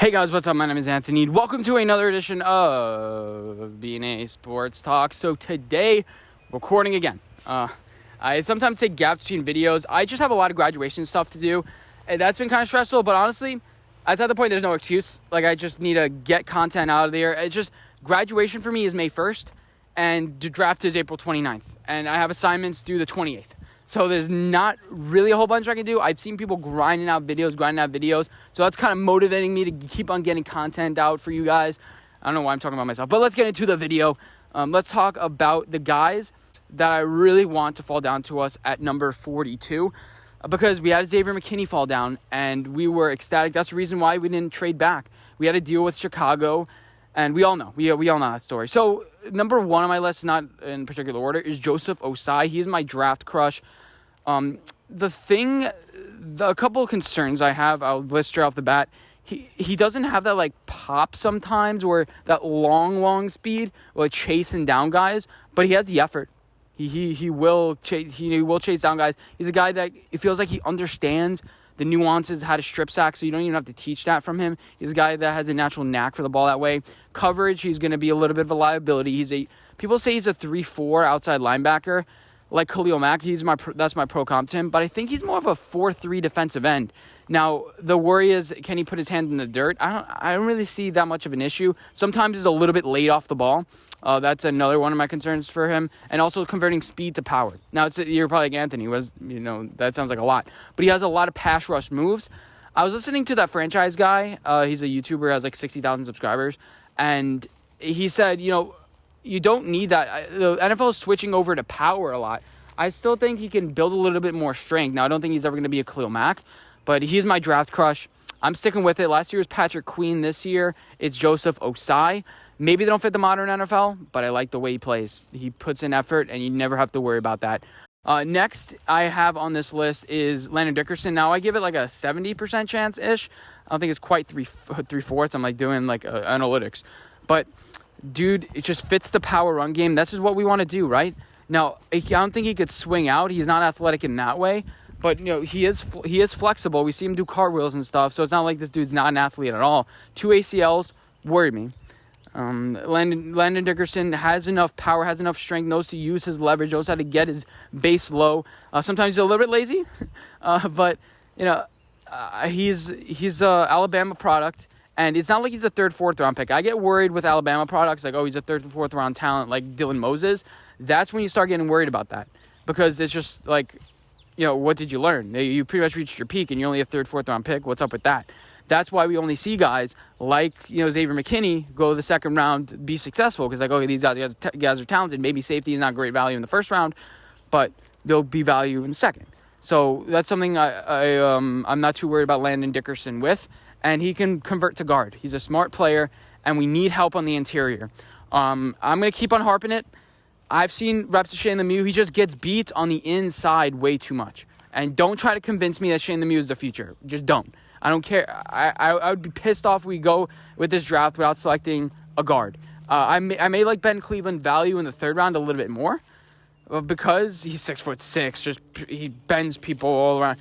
Hey guys, what's up? My name is Anthony. Welcome to another edition of B&A Sports Talk. So today, recording again. I sometimes take gaps between videos. I just have a lot of graduation stuff to do, and that's been kind of stressful. But honestly, at that point, there's no excuse. Like, I just need to get content out of there. It's just graduation for me is May 1st, and the draft is April 29th, and I have assignments due the 28th. So there's not really a whole bunch I can do. I've seen people grinding out videos. So that's kind of motivating me to keep on getting content out for you guys. I don't know why I'm talking about myself, but let's get into the video. Let's talk about the guys that I really want to fall down to us at number 42. Because we had Xavier McKinney fall down, and we were ecstatic. That's the reason why we didn't trade back. We had to deal with Chicago, and we all know. We all know that story. So number one on my list, not in particular order, is Joseph Osai. He's my draft crush. A couple of concerns I have, I'll list straight off the bat. He doesn't have that like pop sometimes, or that long speed, like chasing down guys, but he has the effort. He will chase down guys. He's a guy that it feels like he understands the nuances, how to strip sack, so you don't even have to teach that from him. He's a guy that has a natural knack for the ball that way. Coverage, he's going to be a little bit of a liability. People say he's a 3-4 outside linebacker. Like Khalil Mack, that's my pro comp to him, but I think he's more of a 4-3 defensive end. Now, the worry is, can he put his hand in the dirt? I don't really see that much of an issue. Sometimes he's a little bit late off the ball. That's another one of my concerns for him. And also converting speed to power. Now, you're probably like, Anthony, that sounds like a lot. But he has a lot of pass rush moves. I was listening to that franchise guy. He's a YouTuber, has like 60,000 subscribers. And he said, you don't need that. The NFL is switching over to power a lot. I still think he can build a little bit more strength. Now, I don't think he's ever going to be a Khalil Mack, but he's my draft crush. I'm sticking with it. Last year was Patrick Queen. This year, it's Joseph Osai. Maybe they don't fit the modern NFL, but I like the way he plays. He puts in effort, and you never have to worry about that. Next I have on this list is Landon Dickerson. Now, I give it like a 70% chance-ish. I don't think it's quite three-fourths. I'm like doing like analytics. But dude, it just fits the power run game. That's just what we want to do, right? Now, I don't think he could swing out. He's not athletic in that way, but he is flexible. We see him do cartwheels and stuff, so it's not like this dude's not an athlete at all. 2 ACLs worry me. Landon Dickerson has enough power, has enough strength, knows to use his leverage, knows how to get his base low. Sometimes he's a little bit lazy, but he's a Alabama product. And it's not like he's a 3rd, 4th round pick. I get worried with Alabama products, like, he's a 3rd, 4th round talent, like Dylan Moses. That's when you start getting worried about that. Because it's just like, what did you learn? You pretty much reached your peak and you're only a 3rd, 4th round pick. What's up with that? That's why we only see guys like, Xavier McKinney go the 2nd round, be successful. Because these guys are talented. Maybe safety is not great value in the 1st round, but they'll be value in the 2nd. So that's something I'm not too worried about Landon Dickerson with. And he can convert to guard. He's a smart player, and we need help on the interior. I'm going to keep on harping it. I've seen reps of Shane Lemieux. He just gets beat on the inside way too much. And don't try to convince me that Shane Lemieux is the future. Just don't. I don't care. I would be pissed off if we go with this draft without selecting a guard. I may like Ben Cleveland value in the 3rd round a little bit more because he's 6'6". Just he bends people all around.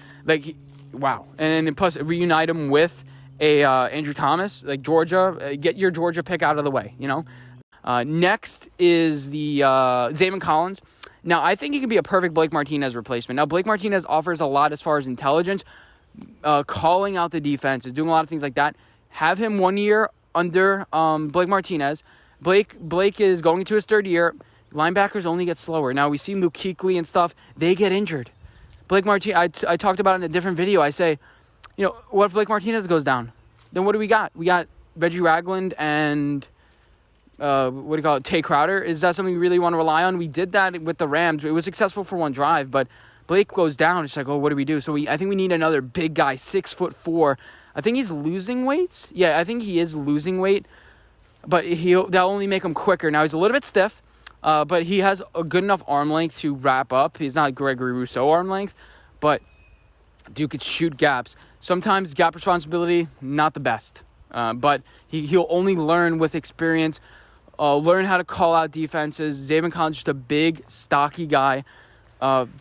Wow. And then plus reunite him with Andrew Thomas, like Georgia. Get your Georgia pick out of the way, Next is the Zayvon Collins. Now, I think he could be a perfect Blake Martinez replacement. Now, Blake Martinez offers a lot as far as intelligence, calling out the defense, is doing a lot of things like that. Have him 1 year under Blake Martinez. Blake is going into his 3rd year. Linebackers only get slower. Now, we see Luke Kuechly and stuff. They get injured. Blake Martinez, I talked about it in a different video. I say, what if Blake Martinez goes down? Then what do we got? We got Reggie Ragland and, Tay Crowder. Is that something we really want to rely on? We did that with the Rams. It was successful for one drive, but Blake goes down. It's like, what do we do? So I think we need another big guy, 6'4". I think he's losing weight. Yeah, I think he is losing weight, but that'll only make him quicker. Now, he's a little bit stiff, but he has a good enough arm length to wrap up. He's not Gregory Rousseau arm length, but dude could shoot gaps. Sometimes gap responsibility, not the best. But he'll only learn with experience, learn how to call out defenses. Zayvon Collins just a big, stocky guy.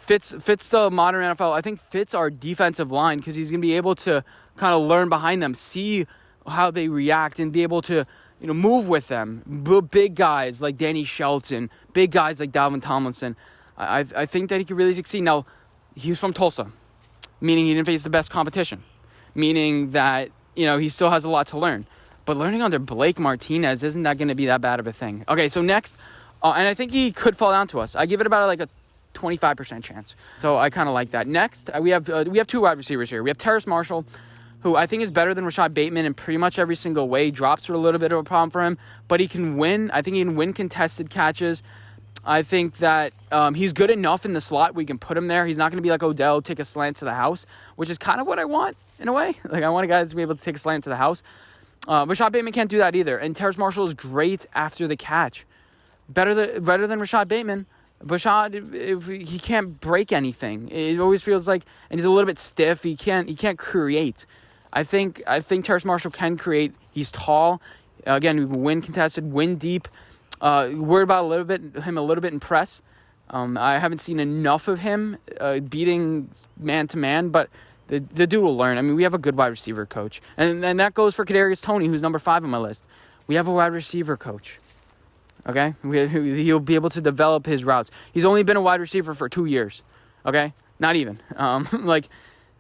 Fits the modern NFL. I think fits our defensive line because he's going to be able to kind of learn behind them, see how they react and be able to, move with them. Big guys like Danny Shelton, big guys like Dalvin Tomlinson. I think that he could really succeed. Now, he was from Tulsa, meaning he didn't face the best competition, meaning that, he still has a lot to learn. But learning under Blake Martinez, isn't that going to be that bad of a thing? Okay, so next, and I think he could fall down to us. I give it about like a 25% chance. So I kind of like that. Next, we have two wide receivers here. We have Terrace Marshall, who I think is better than Rashad Bateman in pretty much every single way. Drops are a little bit of a problem for him, but he can win. I think he can win contested catches. I think that he's good enough in the slot. We can put him there. He's not going to be like Odell, take a slant to the house, which is kind of what I want in a way. Like, I want a guy to be able to take a slant to the house. Rashad Bateman can't do that either. And Terrace Marshall is great after the catch. Better than Rashad Bateman. Rashad, he can't break anything. It always feels like, and he's a little bit stiff. He can't create. I think Terrace Marshall can create. He's tall. Again, we can win contested, win deep. Worried about him a little bit in press. I haven't seen enough of him beating man to man, but the dude will learn. I mean, we have a good wide receiver coach, and that goes for Kadarius Toney, who's number 5 on my list. We have a wide receiver coach. Okay, he'll be able to develop his routes. He's only been a wide receiver for 2 years. Okay, not even.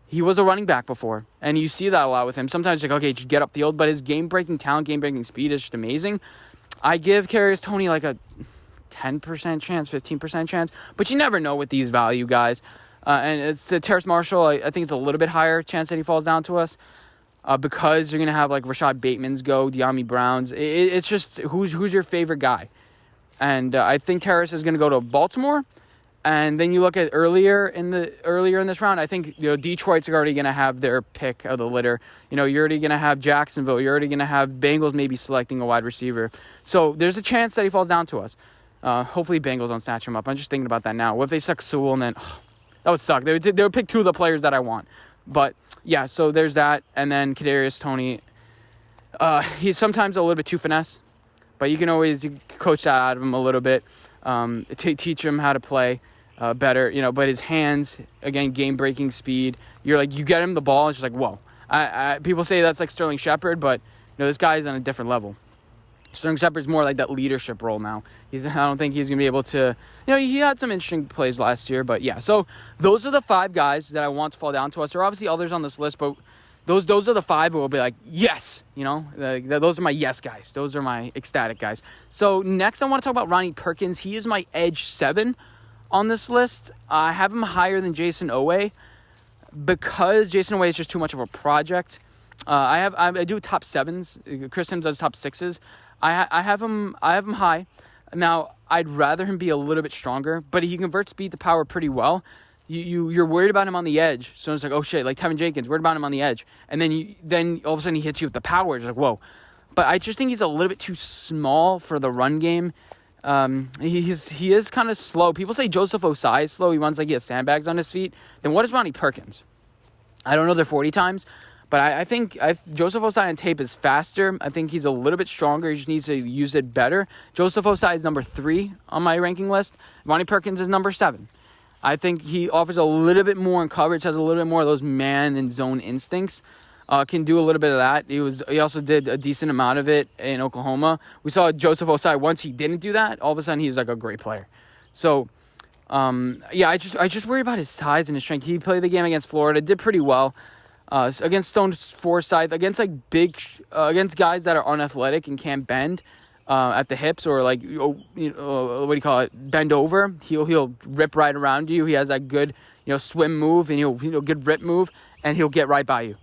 He was a running back before, and you see that a lot with him. Sometimes like, okay, just get upfield, but his game-breaking talent, game-breaking speed is just amazing. I give Kadarius Toney like a 10% chance, 15% chance, but you never know with these value guys. And it's Terrace Marshall. I think it's a little bit higher chance that he falls down to us because you're gonna have like Rashad Bateman's go, De'Ami Brown's. It's just who's your favorite guy, and I think Terrace is gonna go to Baltimore. And then you look at earlier in this round, I think Detroit's already gonna have their pick of the litter. You're already gonna have Jacksonville. You're already gonna have Bengals maybe selecting a wide receiver. So there's a chance that he falls down to us. Hopefully Bengals don't snatch him up. I'm just thinking about that now. What if they suck Sewell and then that would suck. They would pick 2 of the players that I want. But yeah, so there's that. And then Kadarius Toney, he's sometimes a little bit too finesse, but you can always coach that out of him a little bit. Teach him how to play better, but his hands, again, game-breaking speed. You get him the ball, it's just like, whoa. People say that's like Sterling Shepard, but this guy is on a different level. Sterling Shepard's more like that leadership role now. I don't think he's going to be able to, he had some interesting plays last year, but yeah. So those are the 5 guys that I want to fall down to us. There are obviously others on this list, but those are the 5 who will be like, yes, those are my yes guys. Those are my ecstatic guys. So next I want to talk about Ronnie Perkins. He is my edge 7 on this list. I have him higher than Jason Owe because Jason Owe is just too much of a project. I do top 7s. Chris Sims does top 6s. I have him high. Now, I'd rather him be a little bit stronger, but he converts speed to power pretty well. You're worried about him on the edge. So it's like, oh shit, like Tevin Jenkins, worried about him on the edge. And then all of a sudden he hits you with the power. It's like, whoa. But I just think he's a little bit too small for the run game. He is kind of slow. People say Joseph Osai is slow. He runs like he has sandbags on his feet. Then what is Ronnie Perkins? I don't know their 40 times. But I think Joseph Osai on tape is faster. I think he's a little bit stronger. He just needs to use it better. Joseph Osai is number 3 on my ranking list. Ronnie Perkins is number 7. I think he offers a little bit more in coverage, has a little bit more of those man and zone instincts. Can do a little bit of that. He also did a decent amount of it in Oklahoma. We saw Joseph Osai, once he didn't do that, all of a sudden he's like a great player. So, I just worry about his size and his strength. He played the game against Florida, did pretty well. Against Stone Forsythe, against against guys that are unathletic and can't bend at the hips or what do you call it, bend over. He'll rip right around you. He has that good swim move and he'll good rip move and he'll get right by you.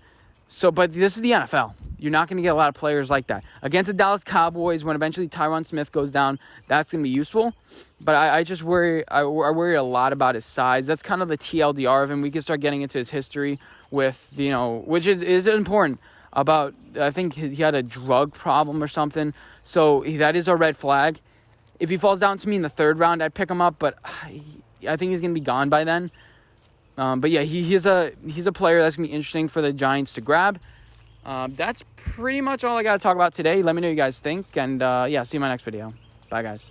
So, but this is the NFL. You're not going to get a lot of players like that. Against the Dallas Cowboys, when eventually Tyron Smith goes down, that's going to be useful. But I just worry. I worry a lot about his size. That's kind of the TLDR of him. We can start getting into his history with, which is important. I think he had a drug problem or something. So that is a red flag. If he falls down to me in the 3rd round, I'd pick him up. But I think he's going to be gone by then. But yeah, he's a player that's going to be interesting for the Giants to grab. That's pretty much all I got to talk about today. Let me know what you guys think. And see you in my next video. Bye, guys.